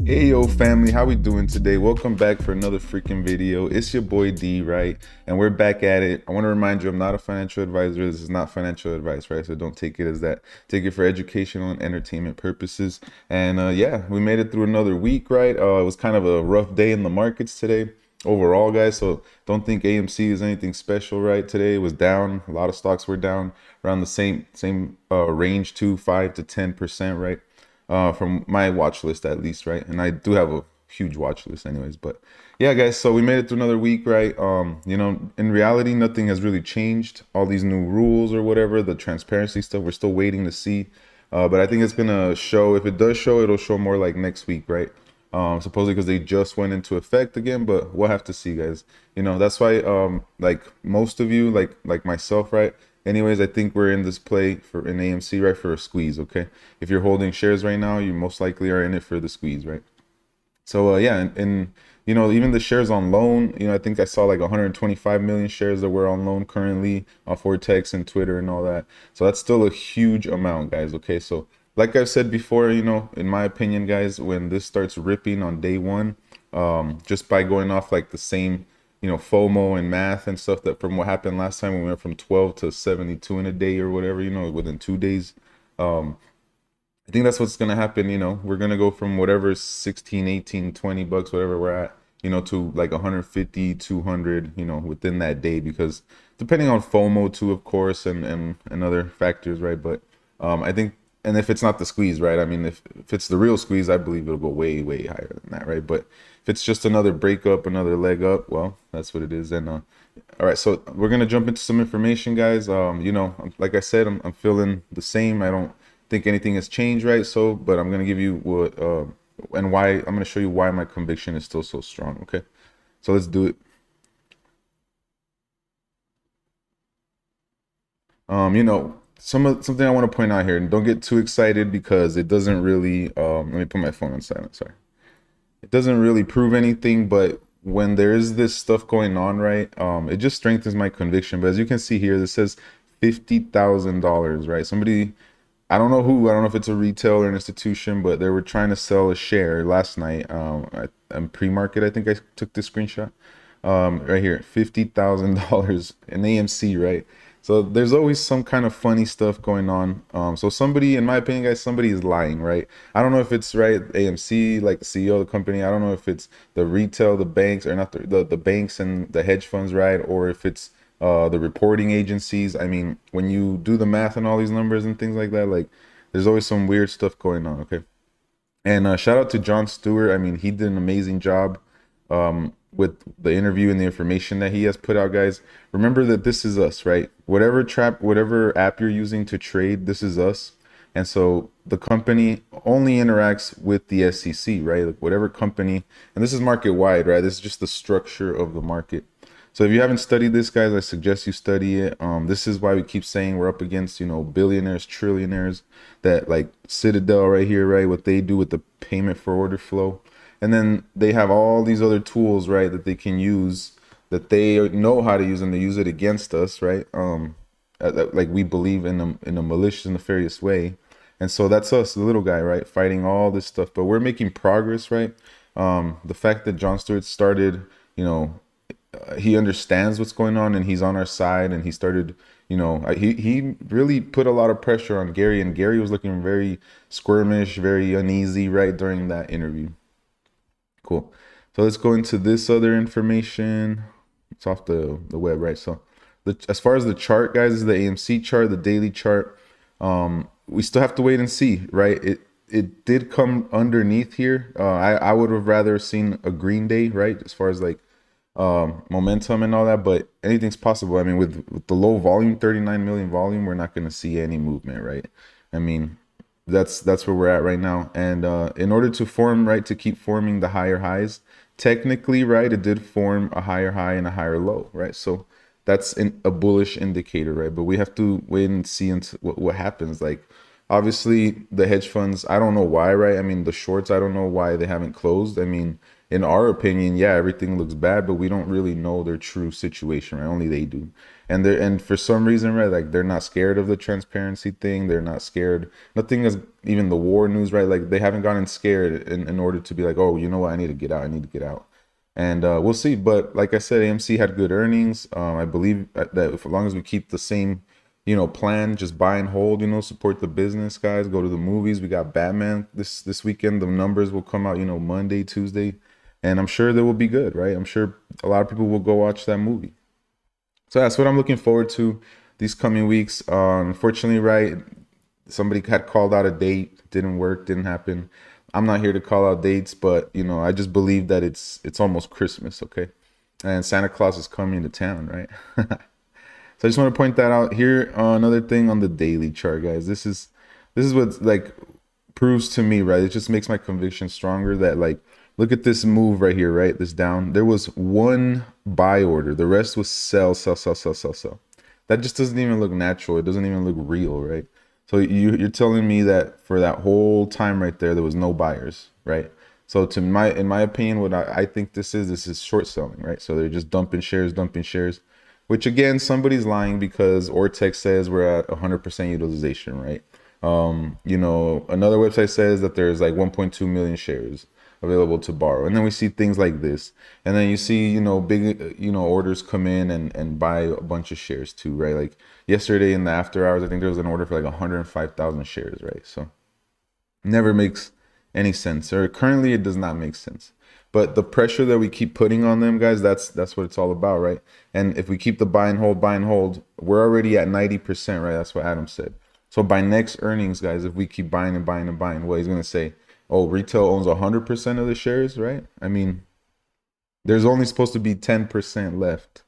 Hey yo family, how we doing today? Welcome back for another freaking video. It's your boy D, right? And we're back at it. I want to remind you, I'm not a financial advisor. This is not financial advice, right? So don't take it as that. Take it for educational and entertainment purposes. And yeah, we made it through another week, right? It was kind of a rough day in the markets today overall, guys. So don't think AMC is anything special, right? Today it was down. A lot of stocks were down around the same range, 5 to 10%, right? From my watch list at least, right? And I do have a huge watch list anyways, but yeah, guys, so we made it through another week, right? In reality, nothing has really changed. All these new rules or whatever, the transparency stuff, we're still waiting to see. But I think it's gonna show. If it does show, it'll show more like next week, right? Supposedly because they just went into effect again, but we'll have to see, guys. That's why like most of you, like myself, right? Anyways, I think we're in this play for an AMC, right, for a squeeze. Okay, if you're holding shares right now, you most likely are in it for the squeeze, right? So yeah, and even the shares on loan, I think I saw like 125 million shares that were on loan currently off Ortex and Twitter and all that. So that's still a huge amount, guys. Okay, so like I've said before, in my opinion, guys, when this starts ripping on day one, just by going off like the same, FOMO and math and stuff that from what happened last time, we went from 12 to 72 in a day or whatever, within 2 days. I think that's what's going to happen. We're going to go from whatever 16, 18, 20 bucks, whatever we're at, to like 150, 200, within that day, because depending on FOMO too, of course, and other factors, right? But I think, and if it's not the squeeze, right? I mean, if it's the real squeeze, I believe it'll go way, way higher than that, right? But if it's just another breakup, another leg up, well, that's what it is. And all right, so we're going to jump into some information, guys. Like I said, I'm feeling the same. I don't think anything has changed, right? So, but I'm gonna give you what and why. I'm gonna show you why my conviction is still so strong. Okay, so let's do it. Something I want to point out here, and don't get too excited because it doesn't really. Let me put my phone on silent. Sorry, it doesn't really prove anything, but when there is this stuff going on, right, it just strengthens my conviction. But as you can see here, this says $50,000, right? Somebody, I don't know who, I don't know if it's a retail or an institution, but they were trying to sell a share last night. Pre-market, I think I took this screenshot. Right here, $50,000 in AMC, right? So there's always some kind of funny stuff going on. So somebody, in my opinion, guys, somebody is lying, right? I don't know if it's right AMC, like the CEO of the company. I don't know if it's the retail, the banks, or not the banks and the hedge funds, right? Or if it's the reporting agencies. I mean, when you do the math and all these numbers and things like that, like there's always some weird stuff going on. Okay. And shout out to Jon Stewart. I mean, he did an amazing job with the interview and the information that he has put out, guys. Remember that this is us, right? Whatever app you're using to trade, this is us. And so the company only interacts with the SEC, right? Like whatever company, and this is market wide, right? This is just the structure of the market. So if you haven't studied this, guys, I suggest you study it. This is why we keep saying we're up against, billionaires, trillionaires, that like Citadel right here, right? What they do with the payment for order flow. And then they have all these other tools, right, that they can use, that they know how to use, and they use it against us, right? Like we believe in a malicious, nefarious way. And so that's us, the little guy, right, fighting all this stuff. But we're making progress, right? The fact that Jon Stewart started, he understands what's going on and he's on our side, and he started, he really put a lot of pressure on Gary, and Gary was looking very squirmish, very uneasy, right, during that interview. Cool. So let's go into this other information. It's off the web, right? So as far as the chart, guys, is the AMC chart, the daily chart. We still have to wait and see, right? It did come underneath here. I would have rather seen a green day, right, as far as like momentum and all that, but anything's possible. I mean, with the low volume, 39 million volume, we're not going to see any movement, right? I mean, that's where we're at right now. And in order to form, right, to keep forming the higher highs, technically, right, it did form a higher high and a higher low, right? So that's a bullish indicator, right? But we have to wait and see what happens. Like, obviously the hedge funds, I don't know why, right? I mean, the shorts, I don't know why they haven't closed. I mean, in our opinion, yeah, everything looks bad, but we don't really know their true situation, right? Only they do. And for some reason, right, like they're not scared of the transparency thing. They're not scared. Nothing is even the war news, right? Like they haven't gotten scared in order to be like, oh, you know what, I need to get out. I need to get out. And we'll see. But like I said, AMC had good earnings. I believe that as long as we keep the same, plan, just buy and hold, support the business, guys. Go to the movies. We got Batman this weekend. The numbers will come out, Monday, Tuesday, and I'm sure they will be good, right? I'm sure a lot of people will go watch that movie. So that's what I'm looking forward to these coming weeks. Unfortunately, right, somebody had called out a date, didn't work, didn't happen. I'm not here to call out dates, but I just believe that it's almost Christmas, okay? And Santa Claus is coming to town, right? So I just want to point that out here. Another thing on the daily chart, guys. This is what like proves to me, right? It just makes my conviction stronger that like, look at this move right here, right? This down. There was one buy order. The rest was sell, sell, sell, sell, sell, sell. That just doesn't even look natural. It doesn't even look real, right? So you're telling me that for that whole time right there was no buyers, right? So in my opinion, what I think this is short selling, right? So they're just dumping shares, which again, somebody's lying because Ortex says we're at 100% utilization, right? Another website says that there's like 1.2 million shares available to borrow. And then we see things like this. And then you see, big, orders come in and buy a bunch of shares too, right? Like yesterday in the after hours, I think there was an order for like 105,000 shares, right? So never makes any sense, or currently it does not make sense. But the pressure that we keep putting on them, guys, that's what it's all about, right? And if we keep the buy and hold, we're already at 90%, right? That's what Adam said. So by next earnings, guys, if we keep buying and buying and buying, what he's going to say, oh, retail owns 100% of the shares, right? I mean, there's only supposed to be 10% left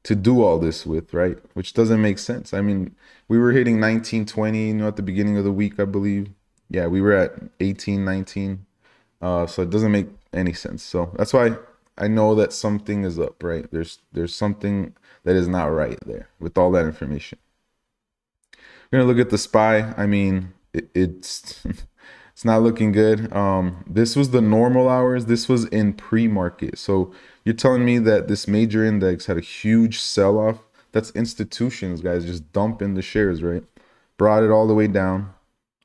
to do all this with, right? Which doesn't make sense. I mean, we were hitting 19, 20, at the beginning of the week, I believe. Yeah, we were at 18, 19. So it doesn't make any sense. So that's why I know that something is up, right? There's something that is not right there with all that information. We're gonna look at the SPY. I mean, it's it's not looking good. This was the normal hours. This was in pre-market. So you're telling me that this major index had a huge sell-off? That's institutions, guys, just dumping the shares, right? Brought it all the way down.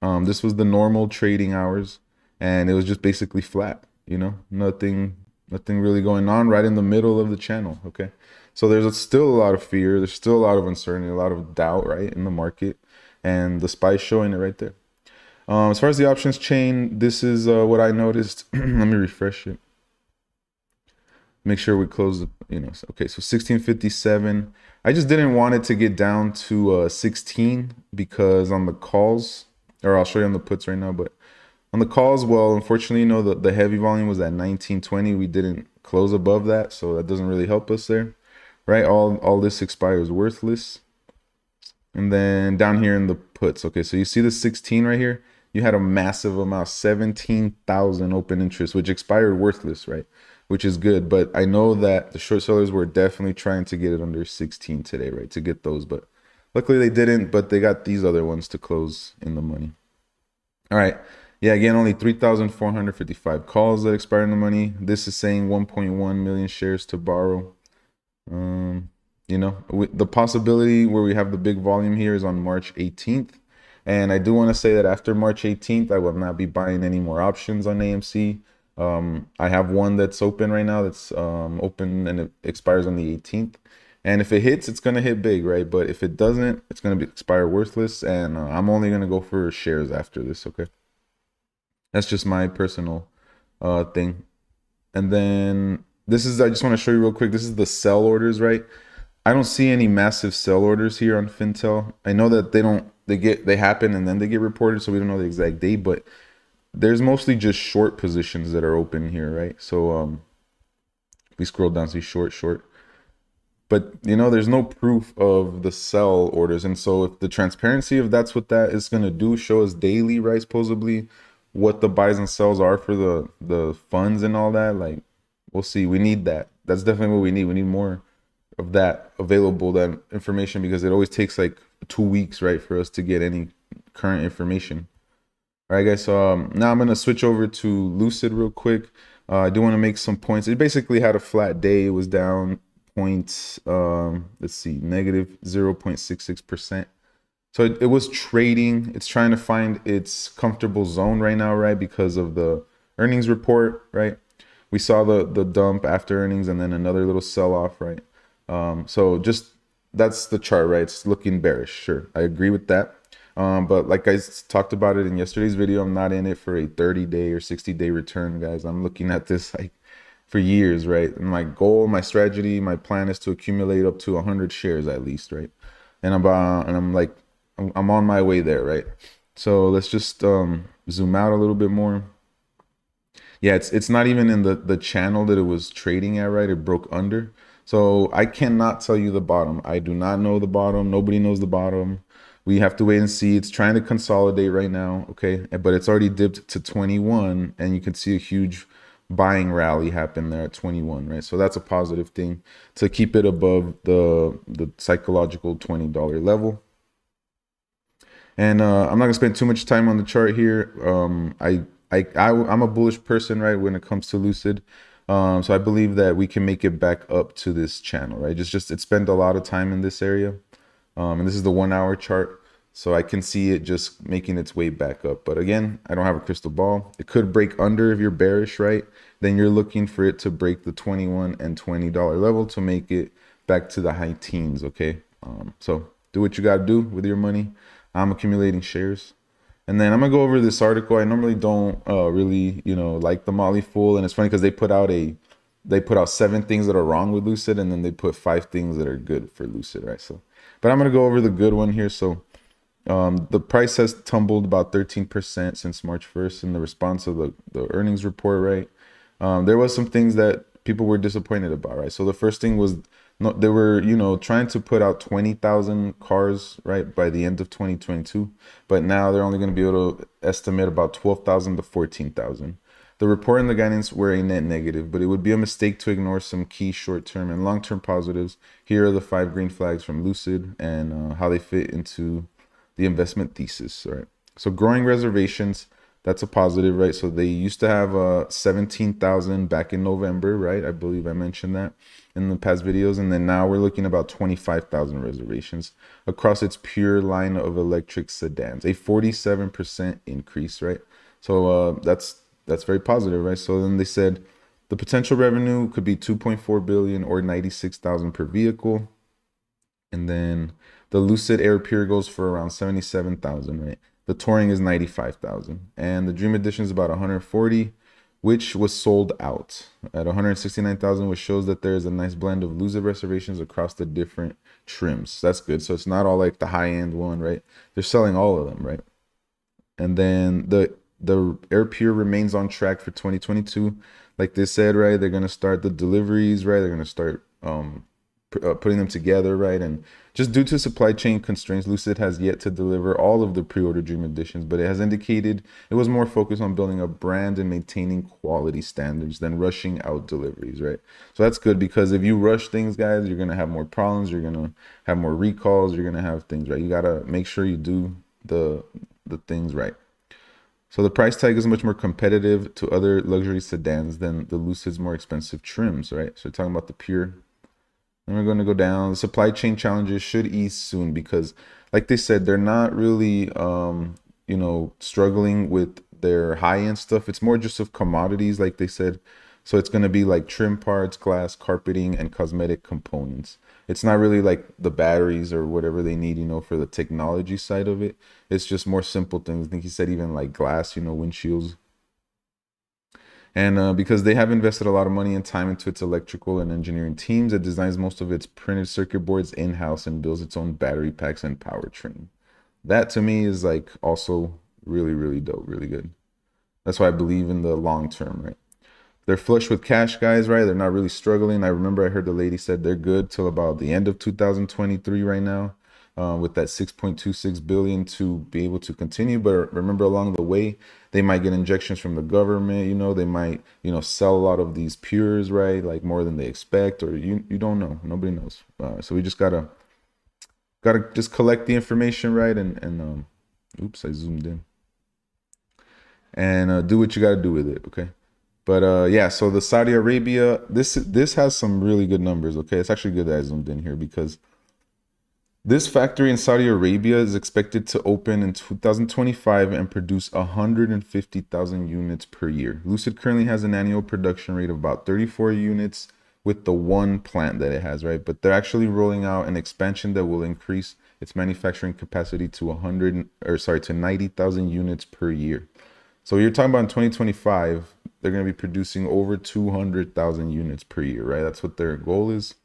This was the normal trading hours, and it was just basically flat. Nothing really going on right in the middle of the channel. Okay, so there's still a lot of fear. There's still a lot of uncertainty, a lot of doubt, right, in the market, and the SPY is showing it right there. As far as the options chain, this is what I noticed. Let me refresh it. Make sure we close the, okay, so 1657. I just didn't want it to get down to 16 because on the calls, or I'll show you on the puts right now, but on the calls, well, unfortunately, the heavy volume was at 1920. We didn't close above that, so that doesn't really help us there, right? All this expires worthless. And then down here in the puts, okay, so you see the 16 right here? You had a massive amount, 17,000 open interest, which expired worthless, right? Which is good, but I know that the short sellers were definitely trying to get it under 16 today, right? To get those, but luckily they didn't, but they got these other ones to close in the money. All right. Yeah, again, only 3,455 calls that expire in the money. This is saying 1.1 million shares to borrow. The possibility where we have the big volume here is on March 18th. And I do want to say that after March 18th, I will not be buying any more options on AMC. I have one that's open right now that's open and it expires on the 18th. And if it hits, it's going to hit big, right? But if it doesn't, it's going to expire worthless. And I'm only going to go for shares after this, okay? That's just my personal thing. And then this is, I just want to show you real quick. This is the sell orders, right? I don't see any massive sell orders here on Fintel. I know that they happen and then they get reported, so we don't know the exact date, but there's mostly just short positions that are open here, right? So we scroll down, see short. But there's no proof of the sell orders. And so if the transparency of that's what that is going to do, show us daily, right? Supposedly what the buys and sells are for the funds and all that, like we'll see. We need that. That's definitely what we need. We need more of that available, that information, because it always takes like 2 weeks, right, for us to get any current information. All right, guys, so now I'm going to switch over to Lucid real quick. I do want to make some points. It basically had a flat day. It was down let's see, negative 0.66%. So it was trading. It's trying to find its comfortable zone right now, right? Because of the earnings report, right? We saw the dump after earnings and then another little sell-off, right? So just that's the chart, right? It's looking bearish. Sure, I agree with that. But like I talked about it in yesterday's video, I'm not in it for a 30-day or 60-day return, guys. I'm looking at this like for years, right? And my goal, my strategy, my plan is to accumulate up to 100 shares at least, right? And I'm on my way there, right? So let's just zoom out a little bit more. Yeah, it's not even in the channel that it was trading at, right? It broke under. So I cannot tell you the bottom. I do not know the bottom. Nobody knows the bottom. We have to wait and see. It's trying to consolidate right now, okay? But it's already dipped to 21, and you can see a huge buying rally happen there at 21, right? So that's a positive thing to keep it above the psychological $20 level. And I'm not gonna spend too much time on the chart here. I'm a bullish person, right, when it comes to Lucid. So I believe that we can make it back up to this channel, right? It spent a lot of time in this area. And this is the 1 hour chart. So I can see it just making its way back up. But again, I don't have a crystal ball. It could break under if you're bearish, right? Then you're looking for it to break the $21 and $20 level to make it back to the high teens, okay? So do what you got to do with your money. I'm accumulating shares. And then I'm gonna go over this article. I normally don't really, like the Motley Fool, and it's funny because they put out 7 things that are wrong with Lucid, and then they put 5 things that are good for Lucid, right? So, but I'm gonna go over the good one here. So, the price has tumbled about 13% since March 1st in the response of the earnings report, right? There was some things that people were disappointed about, right? So the first thing was they were, trying to put out 20,000 cars, right, by the end of 2022, but now they're only going to be able to estimate about 12,000 to 14,000. The report and the guidance were a net negative, but it would be a mistake to ignore some key short-term and long-term positives. Here are the 5 green flags from Lucid and how they fit into the investment thesis, right? So growing reservations, that's a positive, right? So they used to have 17,000 back in November, right? I believe I mentioned that in the past videos. And then now we're looking about 25,000 reservations across its pure line of electric sedans, a 47% increase, right? So that's very positive, right? So then they said the potential revenue could be 2.4 billion or 96,000 per vehicle. And then the Lucid Air Pure goes for around 77,000, right? The Touring is 95,000, and the Dream Edition is about 140, which was sold out at 169,000, which shows that there is a nice blend of Lucid reservations across the different trims. That's good. So it's not all like the high-end one, right? They're selling all of them, right? And then the Air Pure remains on track for 2022. Like they said, right? They're gonna start the deliveries, right? They're gonna start putting them together, right? And just due to supply chain constraints, Lucid has yet to deliver all of the pre-order Dream Editions, but it has indicated it was more focused on building a brand and maintaining quality standards than rushing out deliveries, right? So that's good, because if you rush things, guys, you're gonna have more problems, you're gonna have more recalls, you're gonna have things, right? You gotta make sure you do the things right. So the price tag is much more competitive to other luxury sedans than the Lucid's more expensive trims, right? So we're talking about the Pure. And we're going to go down. The supply chain challenges should ease soon because, like they said, they're not really, struggling with their high-end stuff. It's more just of commodities, like they said. So it's going to be like trim parts, glass, carpeting, and cosmetic components. It's not really like the batteries or whatever they need, for the technology side of it. It's just more simple things. I think he said even like glass, windshields. And because they have invested a lot of money and time into its electrical and engineering teams, it designs most of its printed circuit boards in-house and builds its own battery packs and powertrain. That to me is like also really, really dope, really good. That's why I believe in the long term, right? They're flush with cash, guys, right? They're not really struggling. I remember I heard the lady said they're good till about the end of 2023 right now. With that 6.26 billion to be able to continue. But remember, along the way, they might get injections from the government, they might, sell a lot of these Pures, right? Like more than they expect, or you don't know. Nobody knows. So we just gotta just collect the information, right? And oops, I zoomed in. And do what you gotta do with it, okay? But yeah, so the Saudi Arabia, this has some really good numbers. Okay, it's actually good that I zoomed in here because this factory in Saudi Arabia is expected to open in 2025 and produce 150,000 units per year. Lucid currently has an annual production rate of about 34 units with the one plant that it has, right? But they're actually rolling out an expansion that will increase its manufacturing capacity to 90,000 units per year. So you're talking about in 2025, they're going to be producing over 200,000 units per year, right? That's what their goal is.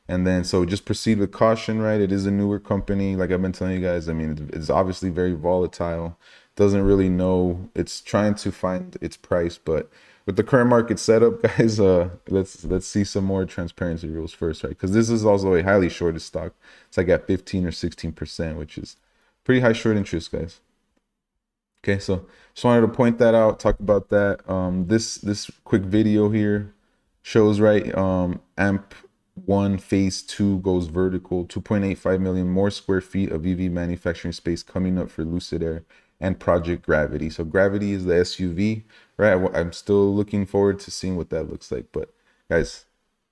And then, so just proceed with caution, right? It is a newer company. Like I've been telling you guys, I mean, it's obviously very volatile. Doesn't really know. It's trying to find its price. But with the current market setup, guys, let's see some more transparency rules first, right? Because this is also a highly shorted stock. It's like at 15 or 16%, which is pretty high short interest, guys. Okay, so just wanted to point that out, talk about that. This quick video here shows, right, AMP1 phase 2 goes vertical, 2.85 million more square feet of EV manufacturing space coming up for Lucid Air and Project Gravity. So Gravity is the SUV, right? I'm still looking forward to seeing what that looks like. But guys,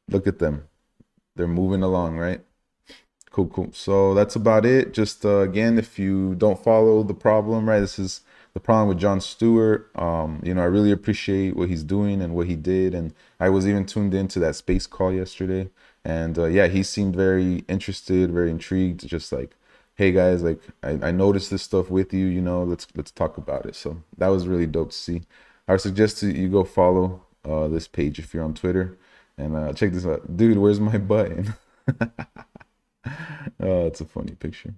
look at them. They're moving along, right? Cool. So that's about it. Just again, if you don't follow the problem, right, this is the problem with Jon Stewart. You know, I really appreciate what he's doing and what he did. And I was even tuned into that space call yesterday. And yeah, he seemed very interested, very intrigued. Just like, hey guys, like I noticed this stuff with you, you know, let's talk about it. So that was really dope to see. I would suggest you go follow this page if you're on Twitter. And check this out. Dude, where's my button? Oh, it's a funny picture.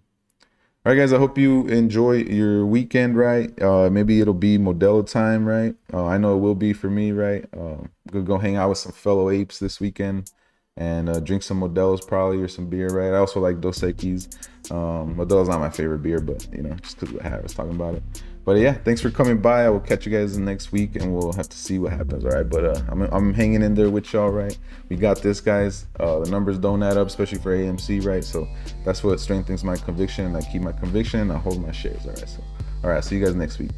All right, guys, I hope you enjoy your weekend, right? Maybe it'll be Modelo time, right? I know it will be for me, right? Gonna go hang out with some fellow apes this weekend and drink some Modelos probably, or some beer, right? I also like Dos Equis. Modelo's not my favorite beer, but, you know, just because I was talking about it. But yeah, thanks for coming by. I will catch you guys next week, and we'll have to see what happens, all right? But I'm hanging in there with y'all, right? We got this, guys. The numbers don't add up, especially for AMC, right? So that's what strengthens my conviction, and I keep my conviction, and I hold my shares, all right? So, all right, see you guys next week.